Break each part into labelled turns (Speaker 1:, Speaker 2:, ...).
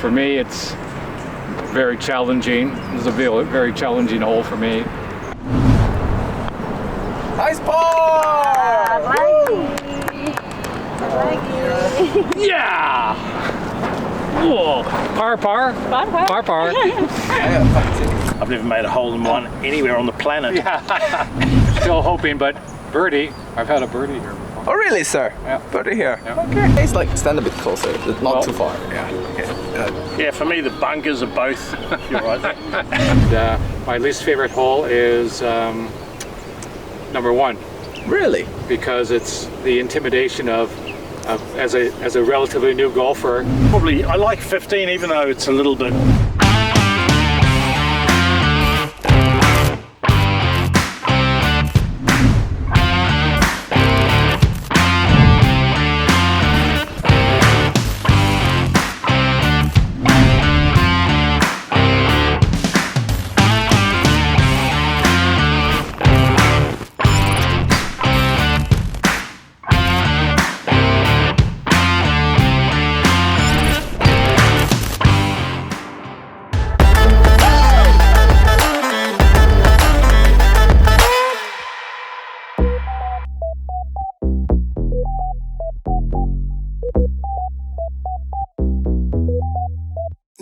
Speaker 1: for me, it's very challenging. This is a very challenging hole for me.
Speaker 2: Nice ball!
Speaker 1: Yeah! Whoa. Par.
Speaker 3: I've never made a hole in one anywhere on the planet.
Speaker 1: Yeah. Still hoping, but birdie. I've had a birdie here before.
Speaker 2: Oh really, sir?
Speaker 1: Yeah.
Speaker 2: Birdie here.
Speaker 1: Yeah.
Speaker 2: Okay. It's like stand a bit closer, not too far. Yeah. Okay.
Speaker 3: Yeah, for me the bunkers are both. You're right.
Speaker 1: And my least favorite hole is number 1.
Speaker 2: Really?
Speaker 1: Because it's the intimidation of as a relatively new golfer.
Speaker 3: Probably I like 15, even though it's a little bit.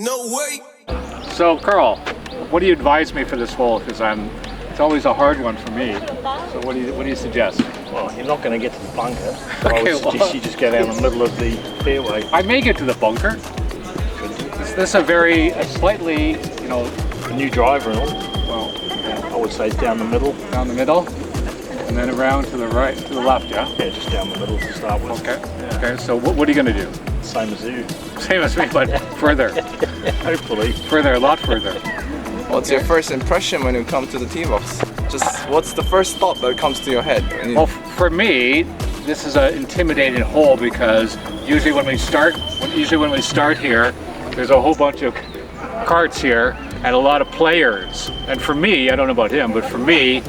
Speaker 4: No way.
Speaker 1: So Karl, what do you advise me for this hole? Because it's always a hard one for me. So what do you suggest?
Speaker 3: Well, you're not going to get to the bunker.
Speaker 1: Okay,
Speaker 3: I would suggest you just go down the middle of the fairway.
Speaker 1: I may get to the bunker. This is a slightly,
Speaker 3: A new driver and all.
Speaker 1: well,
Speaker 3: I would say down the middle.
Speaker 1: down the middle, and then around to the right, to the left, yeah?
Speaker 3: Yeah, just down the middle to start with.
Speaker 1: Okay.
Speaker 3: Yeah.
Speaker 1: Okay, so what are you going to do?
Speaker 3: Same as you.
Speaker 1: Same as me, but further.
Speaker 3: Hopefully.
Speaker 1: Further, a lot further.
Speaker 2: What's your first impression when you come to the tee box? Just what's the first thought that comes to your head?
Speaker 1: Well, for me, this is an intimidating hole because usually when we start here, there's a whole bunch of carts here and a lot of players. And for me, I don't know about him, but for me,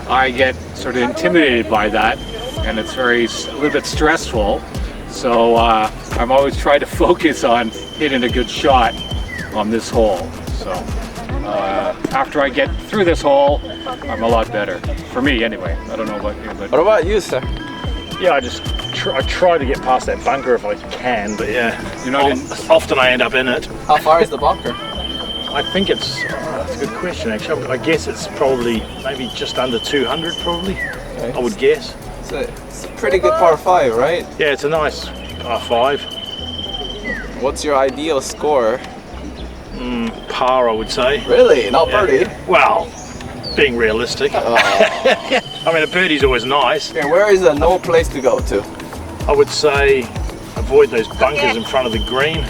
Speaker 1: I get sort of intimidated by that, and it's a little bit stressful. So I'm always trying to focus on hitting a good shot on this hole. So after I get through this hole, I'm a lot better. For me, anyway. I don't know about you, but
Speaker 2: What about you, sir?
Speaker 3: Yeah, I try to get past that bunker if I can, but yeah,
Speaker 1: you're not in.
Speaker 3: Often I end up in it.
Speaker 2: How far is the bunker?
Speaker 3: I think that's a good question actually. I guess it's probably maybe just under 200 probably,
Speaker 2: Okay.
Speaker 3: I would guess.
Speaker 2: It's a pretty good par 5, right?
Speaker 3: Yeah, it's a nice par 5.
Speaker 2: What's your ideal score?
Speaker 3: Par, I would say.
Speaker 2: Really? Not birdie?
Speaker 3: Well, being realistic.
Speaker 2: Oh.
Speaker 3: I mean, a birdie's always nice.
Speaker 2: Okay, where is a no place to go to?
Speaker 3: I would say avoid those bunkers in front of the green.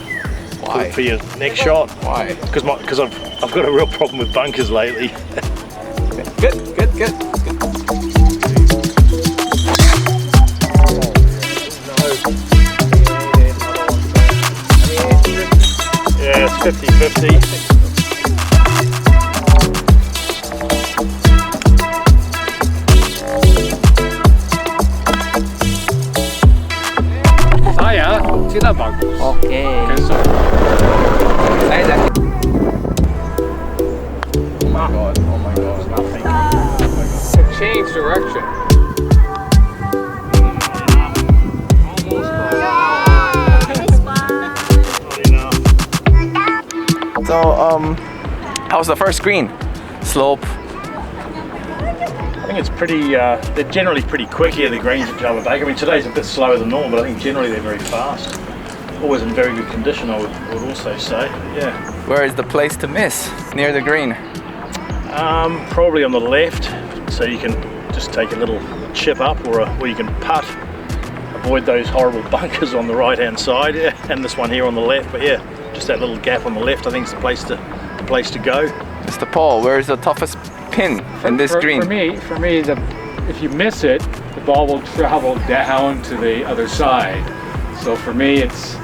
Speaker 2: Why?
Speaker 3: For your next shot.
Speaker 2: Why?
Speaker 3: Because I've got a real problem with bunkers lately.
Speaker 2: Good.
Speaker 3: Yeah, it's 50-50.
Speaker 1: Saya tidak bagus.
Speaker 2: Okay.
Speaker 1: Okay, so
Speaker 2: Oh my god.
Speaker 3: Nothing.
Speaker 1: change direction.
Speaker 2: So, how's the first green? Slope?
Speaker 3: I think it's pretty, they're generally pretty quick here, the greens at Jababeka. I mean, today's a bit slower than normal, but I think generally they're very fast. Always in very good condition, I would also say. Yeah.
Speaker 2: Where is the place to miss? Near the green?
Speaker 3: Probably on the left, so you can just take a little chip up, or you can putt. Avoid those horrible bunkers on the right-hand side, yeah, and this one here on the left. But yeah, just that little gap on the left, I think is the place to go.
Speaker 2: Mr. Paul, where is the toughest pin in this green?
Speaker 1: For me, if you miss it, the ball will travel down to the other side. So for me, it's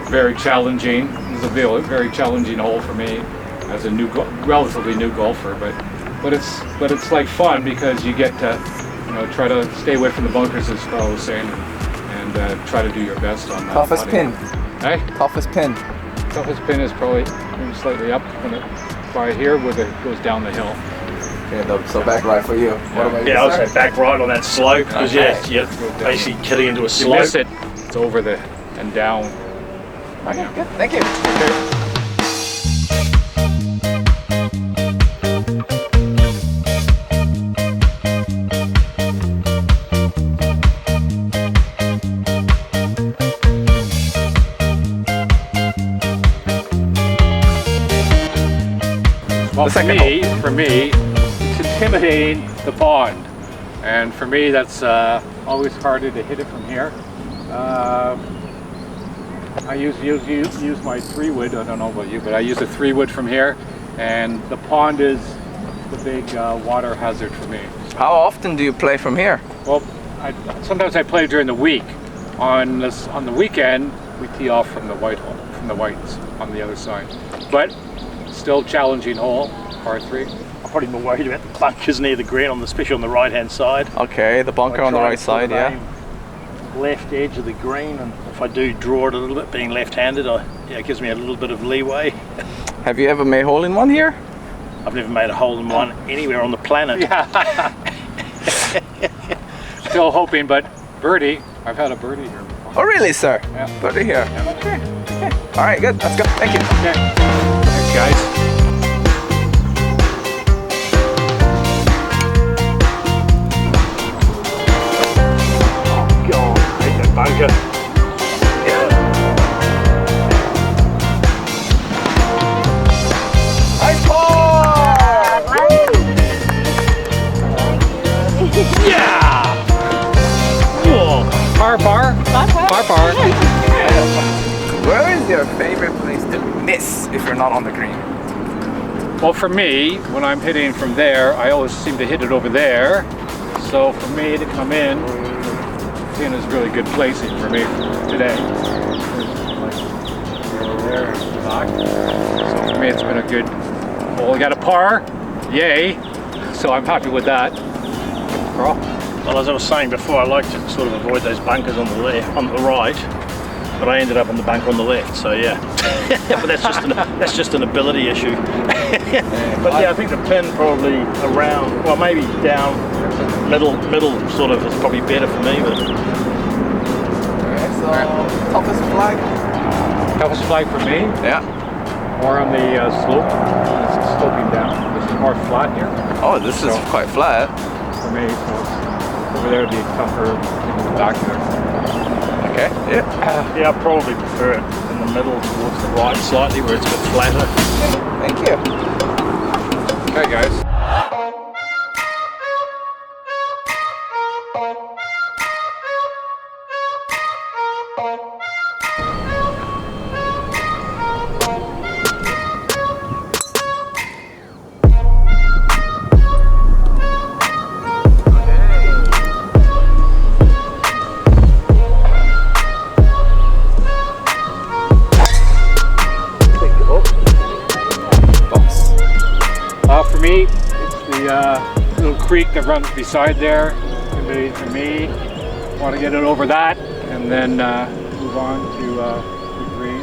Speaker 1: very challenging. This is a very challenging hole for me as a relatively new golfer. But it's like fun because you get to try to stay away from the bunkers, as Karl was saying, and try to do your best on that.
Speaker 2: Toughest
Speaker 1: putting.
Speaker 2: pin.
Speaker 1: Hey?
Speaker 2: Toughest pin.
Speaker 1: Toughest pin is probably maybe slightly up by here where it goes down the hill.
Speaker 2: Okay, so back right for you. What about you,
Speaker 3: Yeah, I would
Speaker 2: sir?
Speaker 3: say back right on that slope because
Speaker 2: Okay.
Speaker 3: you're basically kidding into a
Speaker 1: You
Speaker 3: slope.
Speaker 1: miss it, it's over the and down.
Speaker 2: Okay, good. Thank you.
Speaker 1: Well,
Speaker 2: The second
Speaker 1: for me, it's intimidating the pond, and for me that's always harder to hit it from here. I use my 3-wood. I don't know about you, but I use a 3-wood from here, and the pond is the big water hazard for me.
Speaker 2: How often do you play from here?
Speaker 1: Well, sometimes I play during the week. On the weekend, we tee off from the white hole, from the whites on the other side. But still challenging hole, par 3.
Speaker 3: I'm probably more worried about the bunkers near the green, especially on the right hand side.
Speaker 2: Okay, the bunker on the right side, yeah.
Speaker 3: Left edge of the green, and if I do draw it a little bit, being left-handed, it gives me a little bit of leeway.
Speaker 2: Have you ever made hole in one here?
Speaker 3: I've never made a hole in one anywhere on the planet.
Speaker 1: Still hoping, but birdie. I've had a birdie here before.
Speaker 2: Oh, really, sir?
Speaker 1: Yeah.
Speaker 2: Put it here. Okay. All right, good. Let's go. Thank you.
Speaker 1: Okay. Thanks, guys.
Speaker 3: God, I hate that bunker.
Speaker 2: Nice ball!
Speaker 3: Yeah! Whoa.
Speaker 1: Par.
Speaker 2: Where is your favorite place to miss if you're not on the green?
Speaker 1: Well, for me, when I'm hitting from there, I always seem to hit it over there. So for me to come in is really good placing for me today. There, back. So for me, it's been a good. Well, we got a par, yay! So I'm happy with that. Carl?
Speaker 3: Well, as I was saying before, I like to sort of avoid those bunkers on the left, on the right, but I ended up on the bunker on the left. So yeah, but that's just an ability issue. But yeah, I think the pin probably around, well, maybe down middle sort of is probably better for me. But
Speaker 2: Okay, so toughest flag?
Speaker 1: Toughest flag for me,
Speaker 2: Yeah.
Speaker 1: more on the slope. It's sloping down. This is more flat here
Speaker 2: Oh, this is quite flat.
Speaker 1: for me. So it's, over there would be tougher in the back there.
Speaker 2: Okay. Yeah.
Speaker 3: yeah, I probably prefer it in the middle towards the right slightly, where it's a bit flatter.
Speaker 2: Thank you.
Speaker 1: Okay, guys. For me, it's the little creek that runs beside there. For me, want to get it over that and then move on to the green.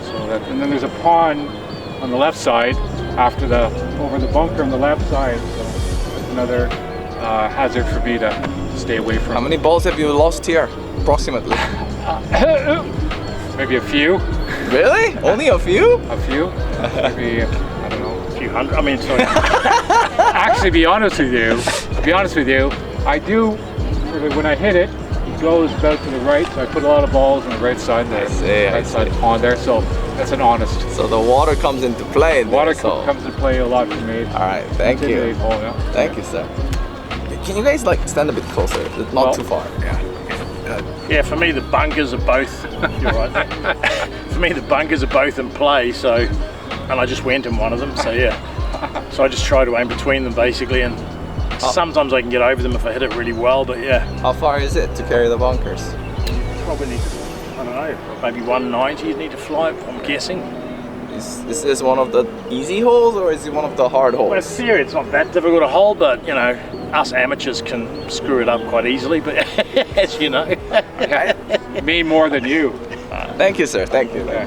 Speaker 1: So that, and then there's a pond on the left side after over the bunker on the left side. So that's another hazard for me to stay away from.
Speaker 2: How many balls have you lost here, approximately?
Speaker 1: Maybe a few.
Speaker 2: Really? Only a few?
Speaker 1: A few. Maybe I don't know.
Speaker 3: A few hundred. I mean, sorry.
Speaker 1: Actually, to be honest with you, I do. When I hit it, it goes about to the right. So I put a lot of balls on the right side there. Right side pond there. So that's an honest.
Speaker 2: So the water comes into play. Then,
Speaker 1: Water
Speaker 2: so.
Speaker 1: comes into play a lot for me.
Speaker 2: All right, thank you.
Speaker 1: Intimidating hole, yeah.
Speaker 2: Thank you, sir. Can you guys like stand a bit closer? Not
Speaker 1: Well,
Speaker 2: too far. Yeah.
Speaker 3: Yeah, for me the bunkers are both. You're right. For me the bunkers are both in play. So, and I just went in one of them. So yeah. So I just try to aim between them basically, and sometimes I can get over them if I hit it really well. But yeah,
Speaker 2: How far is it to carry the bunkers?
Speaker 3: probably need to, I don't know, maybe 190 you need to fly it, I'm guessing.
Speaker 2: Is this one of the easy holes or is it one of the hard
Speaker 3: Well, in
Speaker 2: holes?
Speaker 3: theory it's not that difficult a hole, but you know, us amateurs can screw it up quite easily. But as you know.
Speaker 1: Me more than you.
Speaker 2: Thank you, sir. Thank you.
Speaker 1: Okay.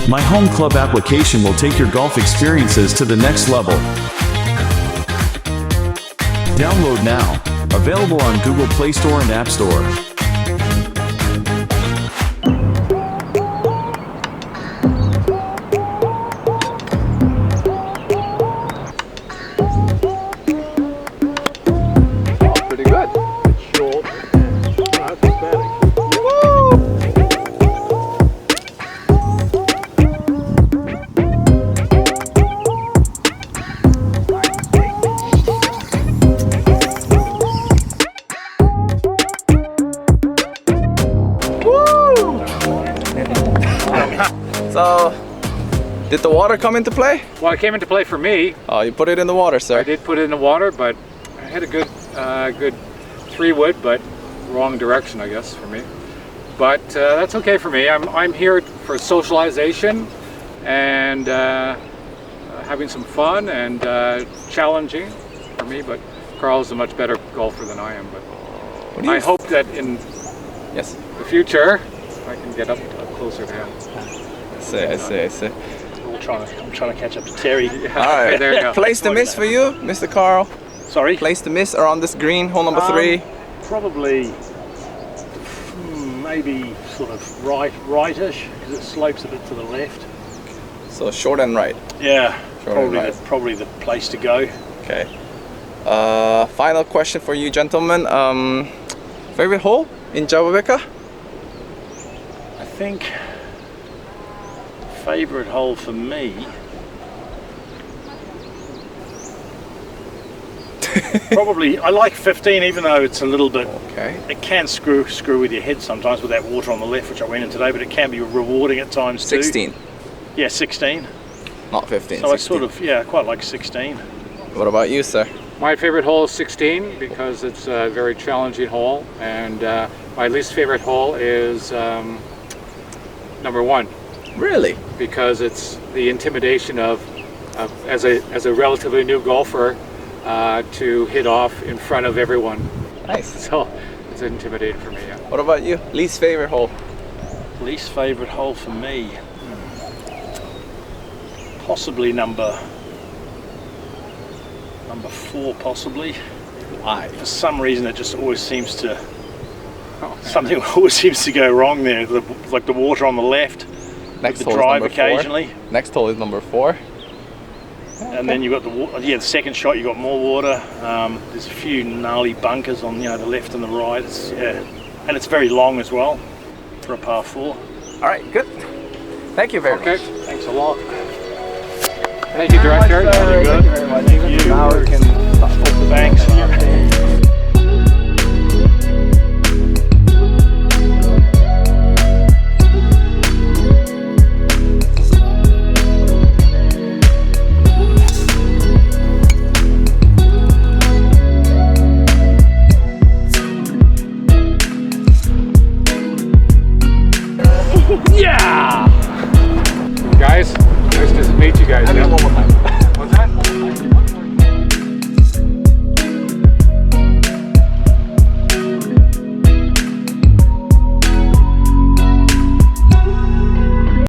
Speaker 4: My home club application will take your golf experiences to the next level. Download now. Available on Google Play Store and App Store.
Speaker 2: Pretty good.
Speaker 3: Short. No, it's aesthetic.
Speaker 2: So, did the water come into play?
Speaker 1: Well, it came into play for me.
Speaker 2: Oh, you put it in the water, sir.
Speaker 1: I did put it in the water, but I had a good 3-wood, but wrong direction, I guess, for me. But that's okay for me. I'm here for socialization and having some fun and challenging for me. But Karl is a much better golfer than I am. But I hope that in
Speaker 2: Yes.
Speaker 1: the future I can get up closer to him.
Speaker 2: I see.
Speaker 3: I'm trying to catch up to Terry.
Speaker 2: Alright.
Speaker 1: There you go.
Speaker 2: Place to miss for you, Mr. Karl.
Speaker 3: Sorry?
Speaker 2: Place to miss around this green, hole number 3.
Speaker 3: Probably maybe sort of rightish, because it slopes a bit to the left.
Speaker 2: So short and right.
Speaker 3: Yeah,
Speaker 2: Short and right.
Speaker 3: probably the place to go.
Speaker 2: Okay. Final question for you, gentlemen. Favorite hole in Jababeka?
Speaker 3: I think favourite hole for me probably, I like 15, even though it's a little bit,
Speaker 2: Okay.
Speaker 3: it can screw with your head sometimes with that water on the left, which I went in today, but it can be rewarding at times too.
Speaker 2: 16,
Speaker 3: Yeah, 16.
Speaker 2: not 15.
Speaker 3: So
Speaker 2: 16.
Speaker 3: I sort of, yeah, I quite like 16.
Speaker 2: What about you, sir?
Speaker 1: My favorite hole is 16 because it's a very challenging hole, and my least favorite hole is number 1
Speaker 2: Really?
Speaker 1: because it's the intimidation of as a relatively new golfer to hit off in front of everyone.
Speaker 2: Nice.
Speaker 1: So it's intimidating for me. Yeah.
Speaker 2: What about you? Least favorite hole?
Speaker 3: Least favourite hole for me, possibly number 4, possibly.
Speaker 2: Why?
Speaker 3: For some reason, it just always seems to, something always seems to go wrong there. Like the water on the left,
Speaker 2: Next
Speaker 3: the
Speaker 2: hole
Speaker 3: drive
Speaker 2: is number 4.
Speaker 3: occasionally,
Speaker 2: Next hole is number 4.
Speaker 3: and then you've got the second shot. You got more water. There's a few gnarly bunkers on the left and the right. And it's very long as well for a par 4.
Speaker 2: All right, good. Thank you very
Speaker 1: Okay.
Speaker 2: much.
Speaker 3: Thanks a lot.
Speaker 1: Thank you, Director.
Speaker 3: Very good.
Speaker 2: Now we can